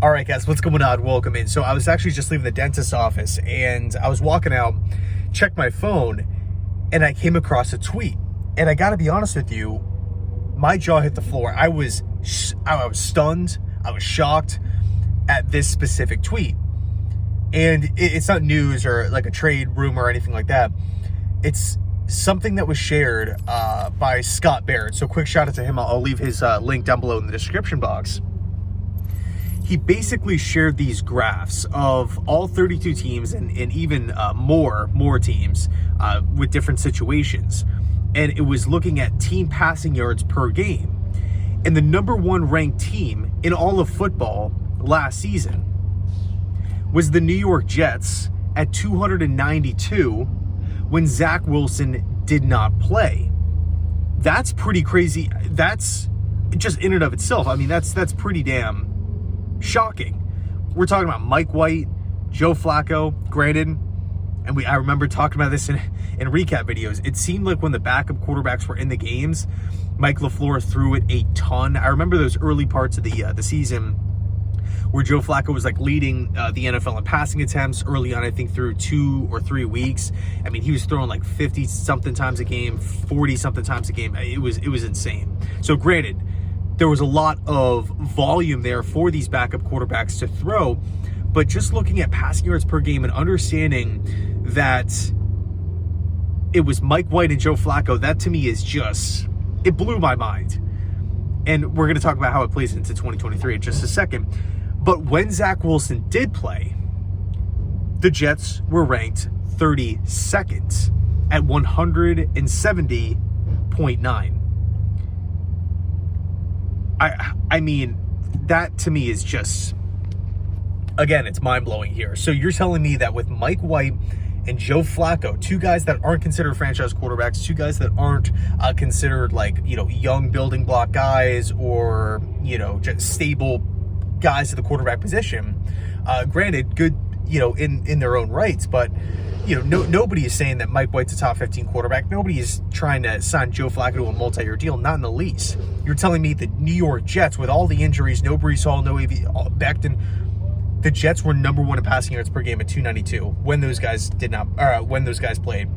All right, guys, what's going on? Welcome in. So I was actually just leaving the dentist's office, and I was walking out, checked my phone, and I came across a tweet. And I got to be honest with you, my jaw hit the floor. I was stunned. I was shocked at this specific tweet. And it's not news or like a trade rumor or anything like that. It's something that was shared by Scott Barrett. So quick shout out to him. I'll leave his link down below in the description box. He basically shared these graphs of all 32 teams and even more teams with different situations. And it was looking at team passing yards per game. And the number one ranked team in all of football last season was the New York Jets at 292 when Zach Wilson did not play. That's pretty crazy. That's just in and of itself. I mean, that's pretty damn shocking. We're talking about Mike White, Joe Flacco, granted, and I remember talking about this in recap videos. It seemed like when the backup quarterbacks were in the games, Mike LaFleur threw it a ton. I remember those early parts of the season where Joe Flacco was like leading the NFL in passing attempts early on, I think through 2 or 3 weeks. I mean, he was throwing like 50 something times a game, 40 something times a game. It was insane. So granted, there was a lot of volume there for these backup quarterbacks to throw, but just looking at passing yards per game and understanding that it was Mike White and Joe Flacco, that to me is just, it blew my mind. And we're going to talk about how it plays into 2023 in just a second. But when Zach Wilson did play, the Jets were ranked 32nd at 170.9. I mean, that to me is just, again, it's mind-blowing here. So you're telling me that with Mike White and Joe Flacco, two guys that aren't considered franchise quarterbacks, two guys that aren't considered like, young building block guys or, just stable guys at the quarterback position, granted, good, in their own rights, but nobody is saying that Mike White's a top 15 quarterback. Nobody is trying to sign Joe Flacco to a multi-year deal, not in the least. You're telling me the New York Jets, with all the injuries, no Breece Hall, no Becton, the Jets were number one in passing yards per game at 292 when those guys played.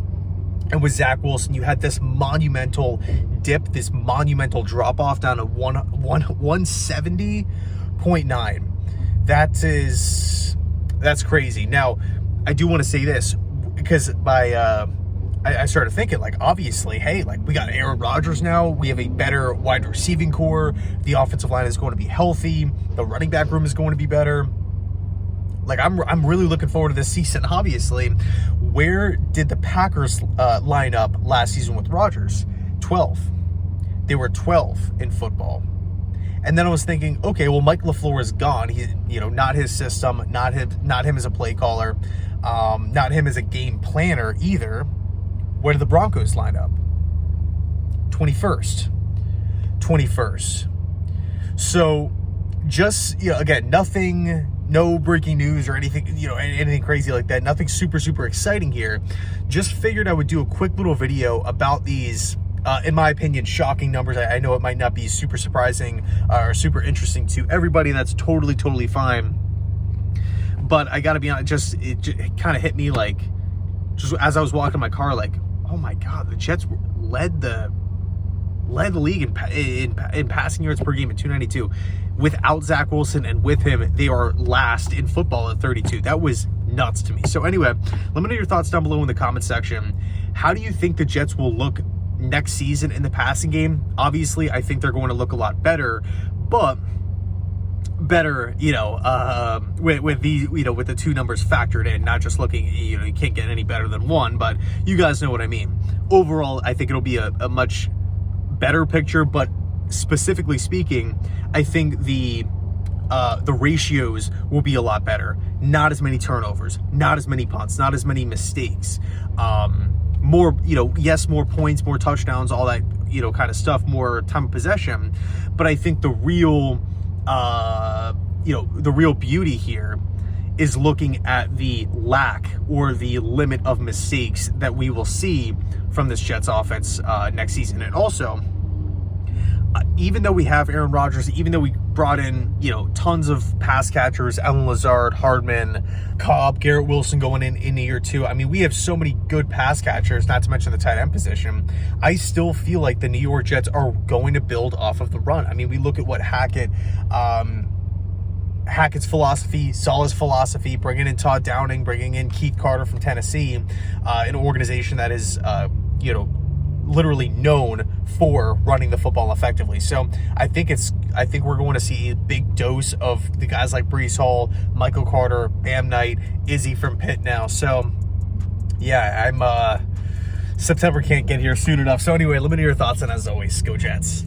And with Zach Wilson, you had this monumental dip, this monumental drop-off down to 170.9. That's crazy. Now, I do want to say this, because I started thinking, like, obviously, hey, like, we got Aaron Rodgers now. We have a better wide receiving core. The offensive line is going to be healthy. The running back room is going to be better. Like, I'm really looking forward to this season, obviously. Where did the Packers line up last season with Rodgers? 12. They were 12 in football. And then I was thinking, okay, well, Mike LaFleur is gone. He, not his system, not him as a play caller, not him as a game planner either. Where did the Broncos line up? 21st. So just, again, no breaking news or anything, anything crazy like that. Nothing super, super exciting here. Just figured I would do a quick little video about these, in my opinion, shocking numbers. I know it might not be super surprising or super interesting to everybody. That's totally fine. But I got to be honest, it kind of hit me like, just as I was walking in my car, like, oh my God, the Jets led the league in passing yards per game at 292. Without Zach Wilson and with him, they are last in football at 32. That was nuts to me. So anyway, let me know your thoughts down below in the comment section. How do you think the Jets will look next season in the passing game? Obviously, I think they're going to look a lot better, but better, with the two numbers factored in, not just looking, you can't get any better than one, but you guys know what I mean. Overall, I think it'll be a much better picture, but specifically speaking, I think the ratios will be a lot better. Not as many turnovers, not as many punts, not as many mistakes. More, yes, more points, more touchdowns, all that, kind of stuff, more time of possession. But I think the real beauty here is looking at the lack or the limit of mistakes that we will see from this Jets offense next season. And also, even though we have Aaron Rodgers, even though we brought in, tons of pass catchers, Allen Lazard, Hardman, Cobb, Garrett Wilson going in year 2. I mean, we have so many good pass catchers, not to mention the tight end position. I still feel like the New York Jets are going to build off of the run. I mean, we look at what Hackett's philosophy, Saleh's philosophy, bringing in Todd Downing, bringing in Keith Carter from Tennessee, an organization that is, literally known for running the football effectively. So I think we're going to see a big dose of the guys like Breece Hall, Michael Carter, Bam Knight, Izzy from Pitt now. So yeah, September can't get here soon enough. So anyway, let me know your thoughts, and as always, go Jets.